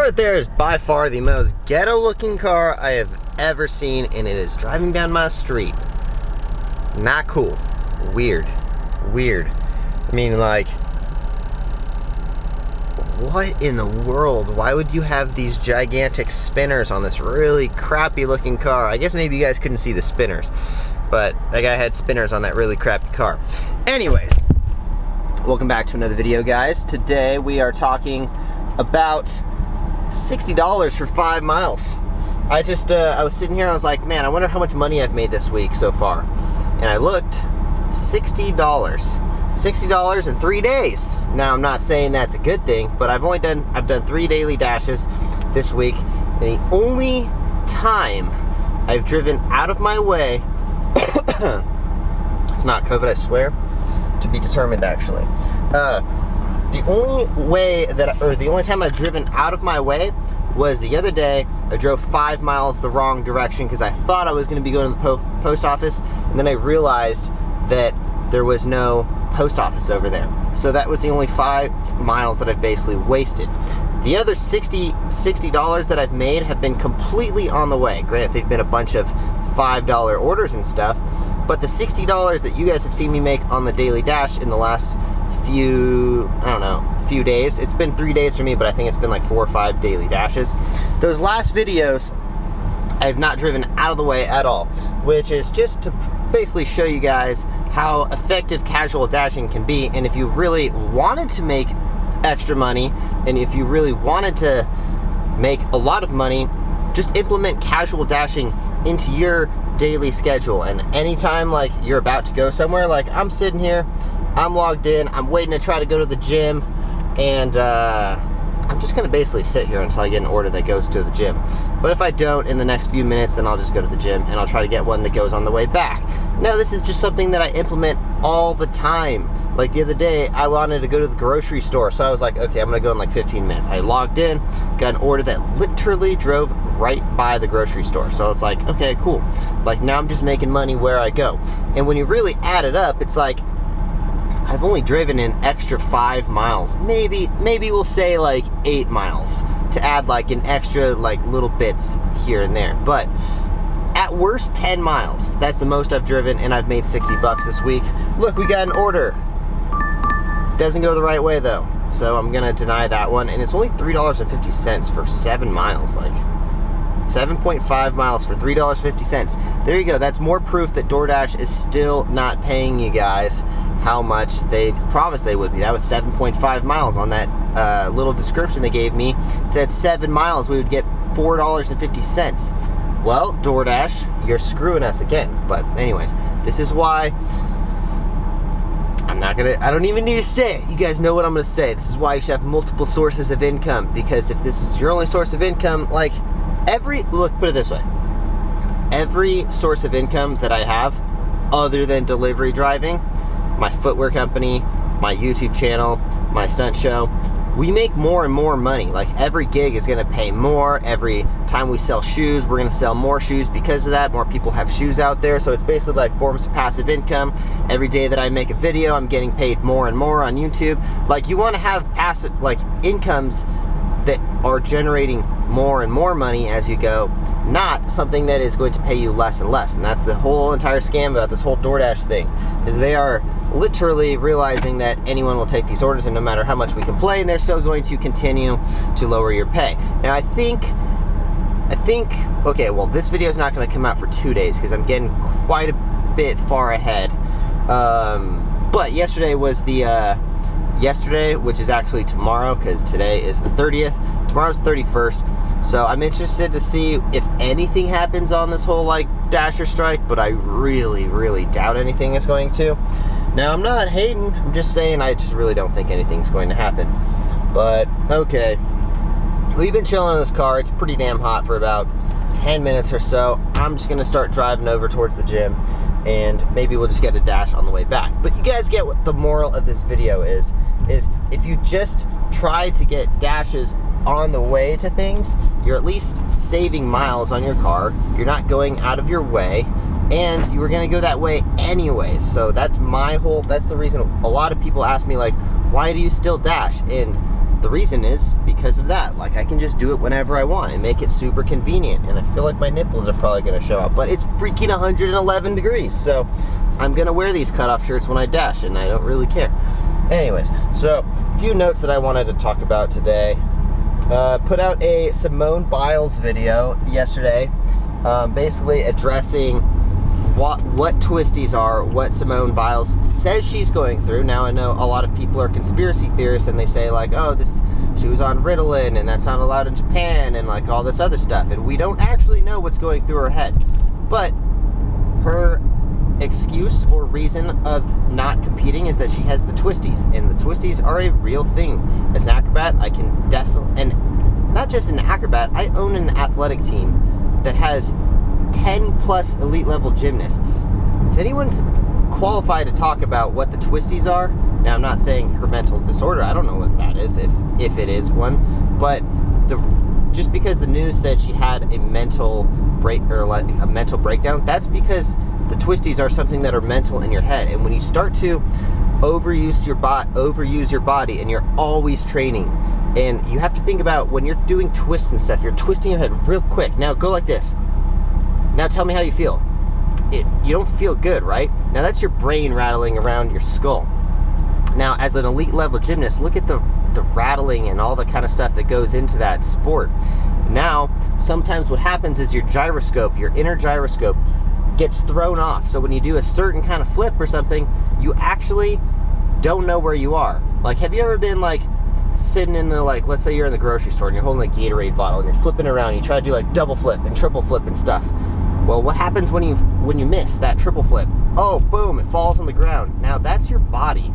right there is by far the most ghetto looking car I have ever seen, and it is driving down my street. Not cool. Weird. I mean, like, what in the world? Why would you have these gigantic spinners on this really crappy looking car? I guess maybe you guys couldn't see the spinners, but that guy had spinners on that really crappy car. Anyways, welcome back to another video, guys. Today we are talking about $60 for 5 miles. I was sitting here, I was like, man, I wonder how much money I've made this week so far. And I looked, $60 in 3 days. Now, I'm not saying that's a good thing, but I've done 3 daily dashes this week. And the only time I've driven out of my way, it's not COVID, I swear, to be determined actually. The only time I've driven out of my way was the other day. I drove 5 miles the wrong direction because I thought I was going to be going to the post office, and then I realized that there was no post office over there. So that was the only 5 miles that I've basically wasted. The other $60 that I've made have been completely on the way. Granted, they've been a bunch of $5 orders and stuff, but the $60 that you guys have seen me make on the daily dash in the last few days. It's been 3 days for me, but I think it's been like 4 or 5 daily dashes. Those last videos, I have not driven out of the way at all, which is just to basically show you guys how effective casual dashing can be. And if you really wanted to make extra money, and if you really wanted to make a lot of money, just implement casual dashing into your daily schedule. And anytime like you're about to go somewhere, like I'm sitting here, I'm logged in, I'm waiting to try to go to the gym, and I'm just gonna basically sit here until I get an order that goes to the gym. But if I don't in the next few minutes, then I'll just go to the gym and I'll try to get one that goes on the way back. Now, this is just something that I implement all the time. Like the other day, I wanted to go to the grocery store, so I was like, okay, I'm gonna go in like 15 minutes. I logged in, got an order that literally drove right by the grocery store. So I was like, okay, cool. Like now I'm just making money where I go. And when you really add it up, it's like, I've only driven an extra 5 miles. Maybe we'll say like 8 miles to add like an extra like little bits here and there. But at worst 10 miles. That's the most I've driven, and I've made $60 this week. Look, we got an order. Doesn't go the right way though, so I'm gonna deny that one. And it's only $3.50 for 7 miles. Like 7.5 miles for $3.50. There you go. That's more proof that DoorDash is still not paying you guys how much they promised they would be. That was 7.5 miles on that little description they gave me. It said 7 miles we would get $4.50. Well, DoorDash, you're screwing us again. But anyways, this is why I don't even need to say it. You guys know what I'm gonna say. This is why you should have multiple sources of income, because if this is your only source of income, like put it this way. Every source of income that I have, other than delivery driving, my footwear company, my YouTube channel, my stunt show, we make more and more money. Like every gig is gonna pay more. Every time we sell shoes, we're gonna sell more shoes because of that. More people have shoes out there. So it's basically like forms of passive income. Every day that I make a video, I'm getting paid more and more on YouTube. Like you wanna have passive, like incomes that are generating more and more money as you go, not something that is going to pay you less and less. And that's the whole entire scam about this whole DoorDash thing, is they are literally realizing that anyone will take these orders, and no matter how much we complain, they're still going to continue to lower your pay. Now I think, okay, well this video is not gonna come out for 2 days because I'm getting quite a bit far ahead. But yesterday was yesterday, which is actually tomorrow, because today is the 30th. Tomorrow's the 31st. So I'm interested to see if anything happens on this whole like dasher strike, but I really doubt anything is going to. Now, I'm not hating, I'm just saying I just really don't think anything's going to happen. But okay, we've been chilling in this car. It's pretty damn hot for about 10 minutes or so. I'm just gonna start driving over towards the gym, and maybe we'll just get a dash on the way back. But you guys get what the moral of this video is if you just try to get dashes on the way to things, you're at least saving miles on your car. You're not going out of your way, and you were gonna go that way anyways. So that's the reason a lot of people ask me, like, why do you still dash? And the reason is because of that. Like, I can just do it whenever I want and make it super convenient. And I feel like my nipples are probably going to show up. But it's freaking 111 degrees. So I'm going to wear these cutoff shirts when I dash, and I don't really care. Anyways, so a few notes that I wanted to talk about today. Put out a Simone Biles video yesterday, basically addressing what twisties are, what Simone Biles says she's going through. Now, I know a lot of people are conspiracy theorists, and they say, like, oh, she was on Ritalin, and that's not allowed in Japan, and like all this other stuff, and we don't actually know what's going through her head. But her excuse or reason of not competing is that she has the twisties, and the twisties are a real thing. As an acrobat, I can definitely, and not just an acrobat, I own an athletic team that has 10 plus elite level gymnasts. If anyone's qualified to talk about what the twisties are, now I'm not saying her mental disorder, I don't know what that is, if it is one, but just because the news said she had a mental breakdown, that's because the twisties are something that are mental in your head. And when you start to overuse your body, and you're always training, and you have to think about when you're doing twists and stuff, you're twisting your head real quick. Now go like this. Now tell me how you feel. You don't feel good, right? Now that's your brain rattling around your skull. Now, as an elite level gymnast, look at the rattling and all the kind of stuff that goes into that sport. Now, sometimes what happens is your inner gyroscope, gets thrown off. So when you do a certain kind of flip or something, you actually don't know where you are. Like, have you ever been like sitting in the, like, let's say you're in the grocery store and you're holding a Gatorade bottle and you're flipping around, you try to do like double flip and triple flip and stuff. Well, what happens when you miss that triple flip? Oh, boom, it falls on the ground. Now that's your body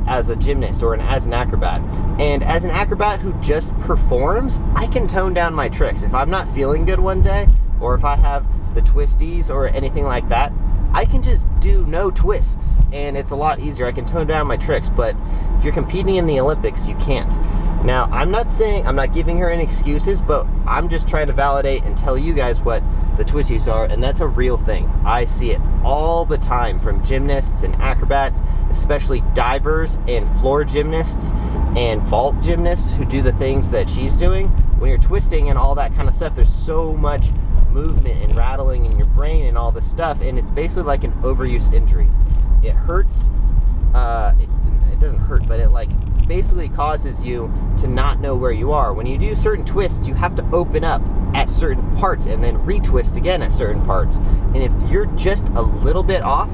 as a gymnast or as an acrobat. And as an acrobat who just performs, I can tone down my tricks. If I'm not feeling good one day, or if I have the twisties or anything like that, I can just do no twists, and it's a lot easier. I can tone down my tricks. But if you're competing in the Olympics, you can't. Now, I'm not giving her any excuses, but I'm just trying to validate and tell you guys what the twisties are, and that's a real thing. I see it all the time from gymnasts and acrobats, especially divers and floor gymnasts and vault gymnasts who do the things that she's doing. When you're twisting and all that kind of stuff, there's so much movement and rattling in your brain and all this stuff, and it's basically like an overuse injury. It hurts. It doesn't hurt, but it like basically causes you to not know where you are. When you do certain twists, you have to open up at certain parts and then retwist again at certain parts. And if you're just a little bit off,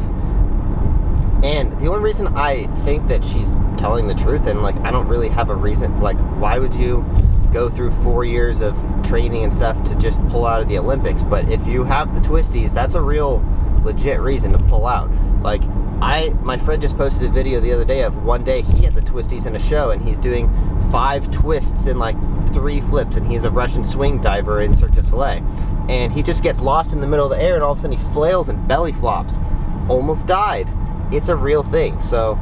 and the only reason I think that she's telling the truth, and like I don't really have a reason, like why would you go through 4 years of training and stuff to just pull out of the Olympics? But if you have the twisties, that's a real legit reason to pull out. Like my friend just posted a video the other day of one day he had the twisties in a show, and he's doing 5 twists and like 3 flips, and he's a Russian swing diver in Cirque du Soleil, and he just gets lost in the middle of the air, and all of a sudden he flails and belly flops, almost died. It's a real thing. So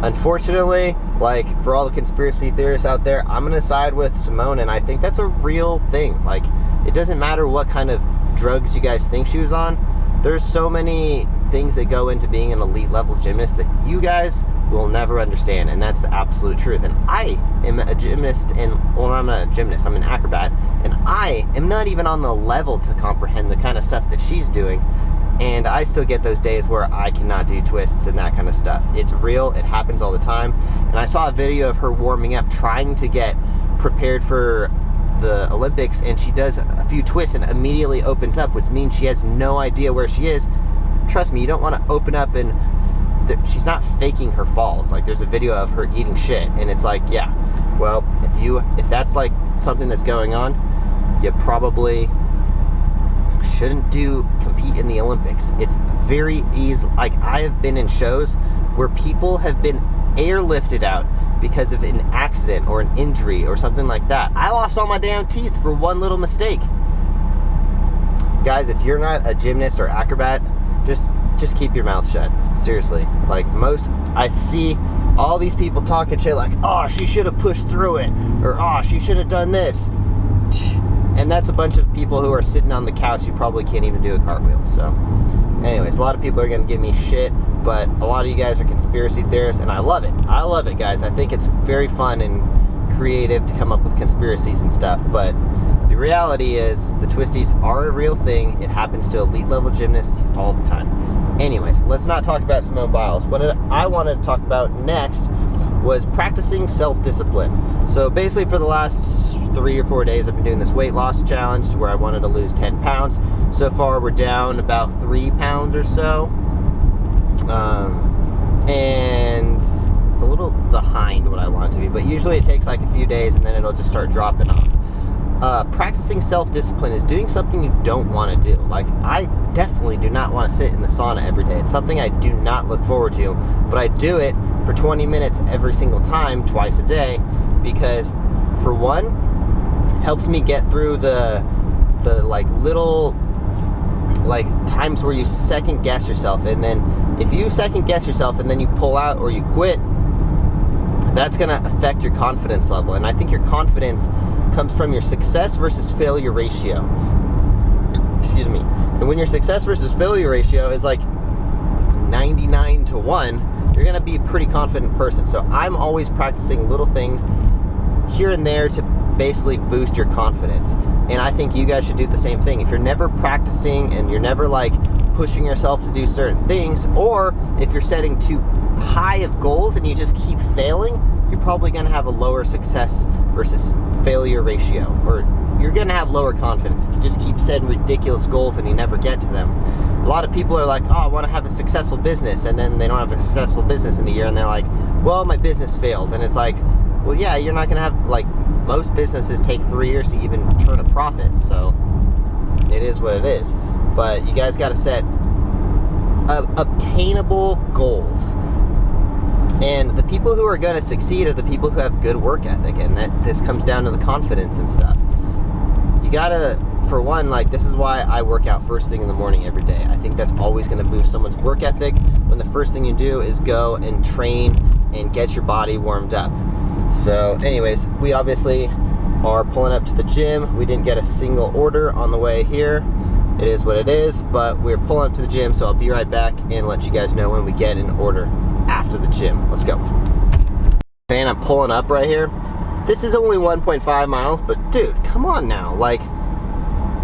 unfortunately, like, for all the conspiracy theorists out there, I'm gonna side with Simone, and I think that's a real thing. Like, it doesn't matter what kind of drugs you guys think she was on. There's so many things that go into being an elite level gymnast that you guys will never understand, and that's the absolute truth. And I am a gymnast, and well, I'm not a gymnast, I'm an acrobat, and I am not even on the level to comprehend the kind of stuff that she's doing. And I still get those days where I cannot do twists and that kind of stuff. It's real, it happens all the time. And I saw a video of her warming up, trying to get prepared for the Olympics, and she does a few twists and immediately opens up, which means she has no idea where she is. Trust me, you don't want to open up and she's not faking her falls. Like, there's a video of her eating shit, and it's like, yeah, well, if that's like something that's going on, you probably shouldn't compete in the Olympics. It's very easy. Like, I have been in shows where people have been airlifted out because of an accident or an injury or something like that. I lost all my damn teeth for one little mistake. Guys, if you're not a gymnast or acrobat, just keep your mouth shut. Seriously. Like, I see all these people talking shit like, oh, she should have pushed through it, or oh, she should have done this. And that's a bunch of people who are sitting on the couch who probably can't even do a cartwheel. So anyways, a lot of people are going to give me shit, but a lot of you guys are conspiracy theorists, and I love it. I love it, guys. I think it's very fun, and creative to come up with conspiracies and stuff, but the reality is the twisties are a real thing. It happens to elite level gymnasts all the time. Anyways, let's not talk about Simone Biles. What I wanted to talk about next was practicing self-discipline. So basically for the last 3 or 4 days, I've been doing this weight loss challenge where I wanted to lose 10 pounds. So far, we're down about 3 pounds or so. And it's a little behind what I want it to be, but usually it takes like a few days and then it'll just start dropping off. Practicing self-discipline is doing something you don't want to do. Like, I definitely do not want to sit in the sauna every day. It's something I do not look forward to, but I do it for 20 minutes every single time, twice a day, because for one, it helps me get through the like little like times where you second guess yourself, and then if you second guess yourself and then you pull out or you quit, that's going to affect your confidence level. And I think your confidence comes from your success versus failure ratio. Excuse me. And when your success versus failure ratio is like 99 to 1, you're going to be a pretty confident person. So I'm always practicing little things here and there to basically boost your confidence. And I think you guys should do the same thing. If you're never practicing and you're never like pushing yourself to do certain things, or if you're setting too high of goals and you just keep failing, you're probably going to have a lower success versus failure ratio, or you're going to have lower confidence if you just keep setting ridiculous goals and you never get to them. A lot of people are like, oh, I want to have a successful business, and then they don't have a successful business in a year, and they're like, well, my business failed. And it's like, well, yeah, you're not going to have, like, most businesses take 3 years to even turn a profit, so it is what it is. But you guys got to set obtainable goals. And the people who are going to succeed are the people who have good work ethic, and that this comes down to the confidence and stuff. You gotta, for one, like, this is why I work out first thing in the morning every day. I think that's always going to boost someone's work ethic when the first thing you do is go and train and get your body warmed up. So anyways, we obviously are pulling up to the gym. We didn't get a single order on the way here. It is what it is, but we're pulling up to the gym, so I'll be right back and let you guys know when we get an order after the gym. Let's go. And I'm pulling up right here. This is only 1.5 miles, but dude, come on now. Like,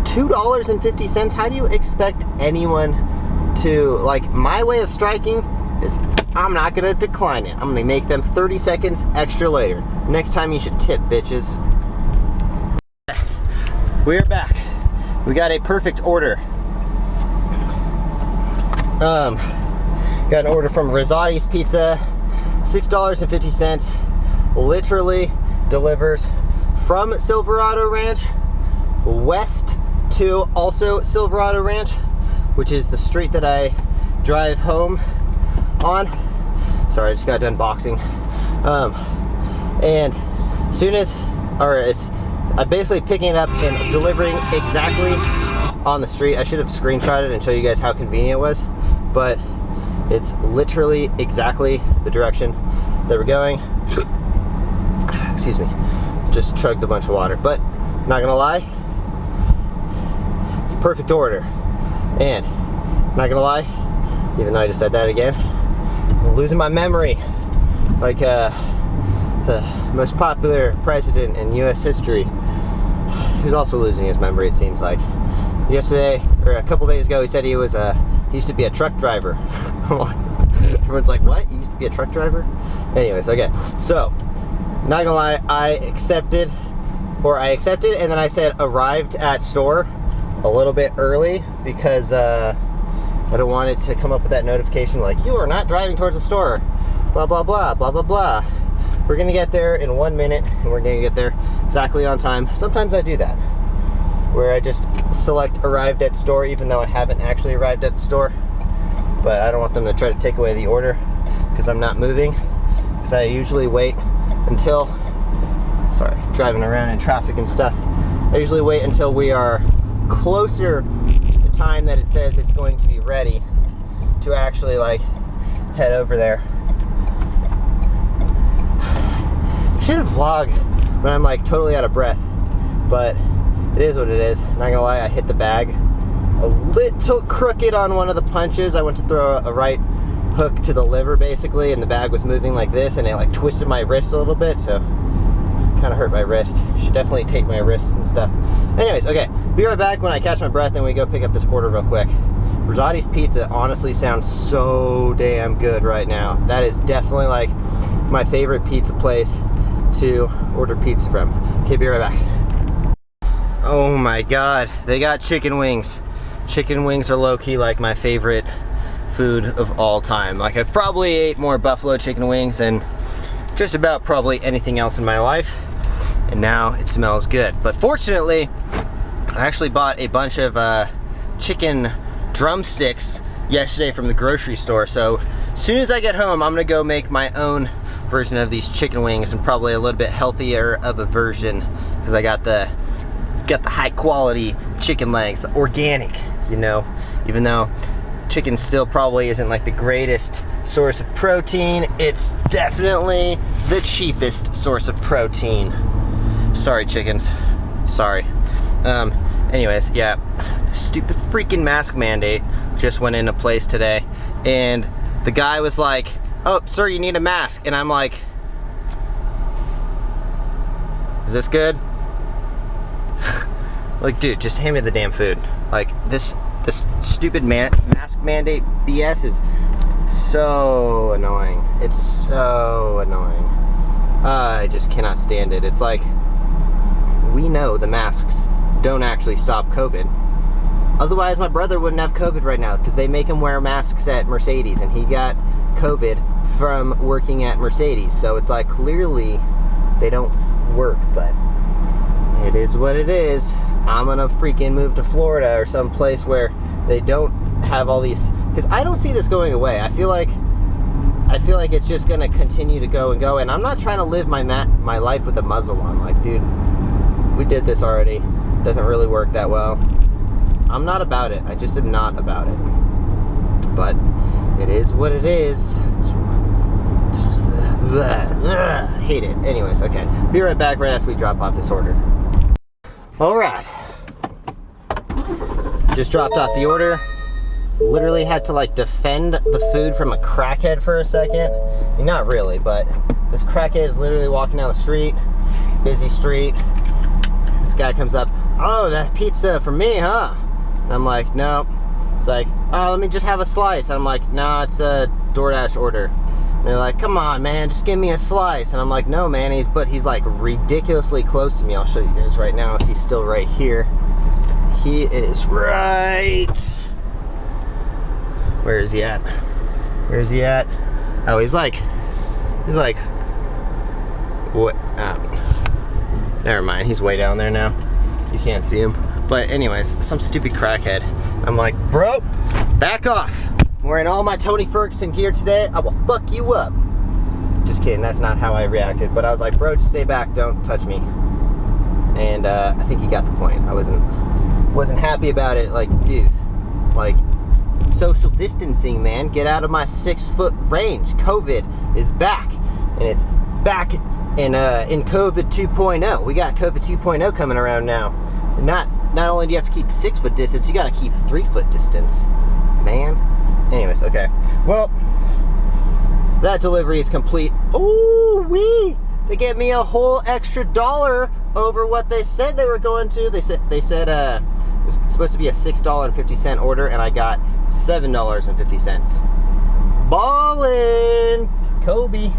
$2.50, how do you expect anyone to, like, my way of striking is I'm not gonna decline it. I'm gonna make them 30 seconds extra later. Next time you should tip, bitches. We're back. We got a perfect order. Got an order from Rosati's Pizza, $6.50. Literally delivers from Silverado Ranch west to also Silverado Ranch, which is the street that I drive home on. Sorry, I just got done boxing. And as soon as, I'm basically picking it up and delivering exactly on the street. I should have screenshotted and show you guys how convenient it was, but it's literally exactly the direction that we're going. Excuse me, just chugged a bunch of water, but not gonna lie, it's a perfect order. And not gonna lie, even though I just said that again, I'm losing my memory like the most popular president in US history. He's also losing his memory, it seems like. Yesterday, or a couple days ago, he said he used to be a truck driver. Everyone's like, what? You used to be a truck driver? Anyways, okay. So, not gonna lie, I accepted, and then I said arrived at store a little bit early because I don't want it to come up with that notification like, you are not driving towards the store, blah, blah, blah, blah, blah, blah. We're gonna get there in 1 minute, and we're gonna get there exactly on time. Sometimes I do that, where I just select arrived at store even though I haven't actually arrived at the store. But I don't want them to try to take away the order because I'm not moving. Because I usually wait until, sorry, driving around in traffic and stuff. I usually wait until we are closer to the time that it says it's going to be ready to actually like head over there. I should have vlogged when I'm like totally out of breath, but it is what it is. Not gonna lie, I hit the bag a little crooked on one of the punches. I went to throw a right hook to the liver basically, and the bag was moving like this, and it like twisted my wrist a little bit, so kind of hurt my wrist. Should definitely tape my wrists and stuff. Anyways, okay, be right back when I catch my breath and we go pick up this order real quick. Rosati's Pizza honestly sounds so damn good right now. That is definitely like my favorite pizza place to order pizza from. Okay, be right back. Oh my God, they got chicken wings. Chicken wings are low-key like my favorite food of all time. Like, I've probably ate more buffalo chicken wings than just about probably anything else in my life, and now it smells good. But fortunately, I actually bought a bunch of chicken drumsticks yesterday from the grocery store, so as soon as I get home, I'm gonna go make my own version of these chicken wings, and probably a little bit healthier of a version, because I got the high quality chicken legs, the organic, you know, even though chicken still probably isn't like the greatest source of protein, it's definitely the cheapest source of protein. Sorry, chickens. Sorry. Anyways, yeah, the stupid freaking mask mandate just went into place today, and the guy was like, "Oh, sir, you need a mask," and I'm like, "Is this good?" Like, dude, just hand me the damn food. Like, this stupid mask mandate BS is so annoying. It's so annoying. I just cannot stand it. It's like, we know the masks don't actually stop COVID. Otherwise, my brother wouldn't have COVID right now, because they make him wear masks at Mercedes, and he got COVID from working at Mercedes. So it's like, clearly they don't work, but it is what it is. I'm gonna freaking move to Florida or some place where they don't have all these, because I don't see this going away. I feel like it's just gonna continue to go and go, and I'm not trying to live my life with a muzzle on. Like, dude, we did this already. Doesn't really work that well. I'm not about it. I just am not about it. But it is what it is. Hate it. Anyways, okay. Be right back right after we drop off this order. Alright. Just dropped off the order. Literally had to like defend the food from a crackhead for a second. I mean, not really, but this crackhead is literally walking down the street. Busy street. This guy comes up, "Oh, that pizza for me, huh?" And I'm like, "No." It's like, "Oh, let me just have a slice." And I'm like, "No, it's a Doordash order." And they're like, "Come on, man, just give me a slice." And I'm like, "No, man." He's like ridiculously close to me. I'll show you guys right now if he's still right here. He is right. Where is he at? Where is he at? Oh, he's like, what? Never mind, he's way down there now. You can't see him. But anyways, some stupid crackhead. I'm like, "Bro, back off. I'm wearing all my Tony Ferguson gear today. I will fuck you up." Just kidding, that's not how I reacted. But I was like, "Bro, just stay back, don't touch me." And I think he got the point. I wasn't happy about it. Like, dude, like, social distancing, man. Get out of my 6-foot range. COVID is back, and it's back in COVID 2.0. We got COVID 2.0 coming around now. Not only do you have to keep 6-foot distance, you got to keep 3-foot distance, man. Anyways, okay. Well, that delivery is complete. Ooh wee! They gave me a whole extra $1 over what they said they were going to. They said it was supposed to be a $6.50 order, and I got $7.50. Ballin', Kobe.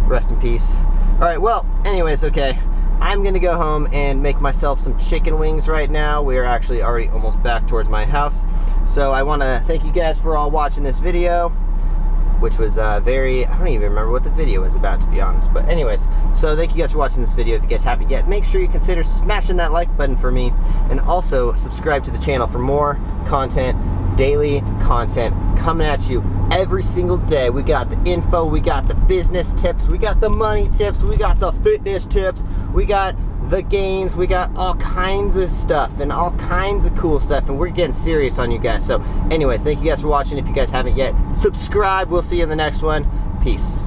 Rest in peace. All right. Well, anyways, okay. I'm gonna go home and make myself some chicken wings right now. We are actually already almost back towards my house. So I want to thank you guys for all watching this video, which was I don't even remember what the video was about, to be honest. But anyways, so thank you guys for watching this video. If you guys haven't yet, make sure you consider smashing that like button for me, and also subscribe to the channel for more content, daily content coming at you every single day. We got the info, we got the business tips, we got the money tips, we got the fitness tips, we got the gains, we got all kinds of stuff and all kinds of cool stuff, and we're getting serious on you guys. So anyways, thank you guys for watching. If you guys haven't yet, subscribe. We'll see you in the next one. Peace.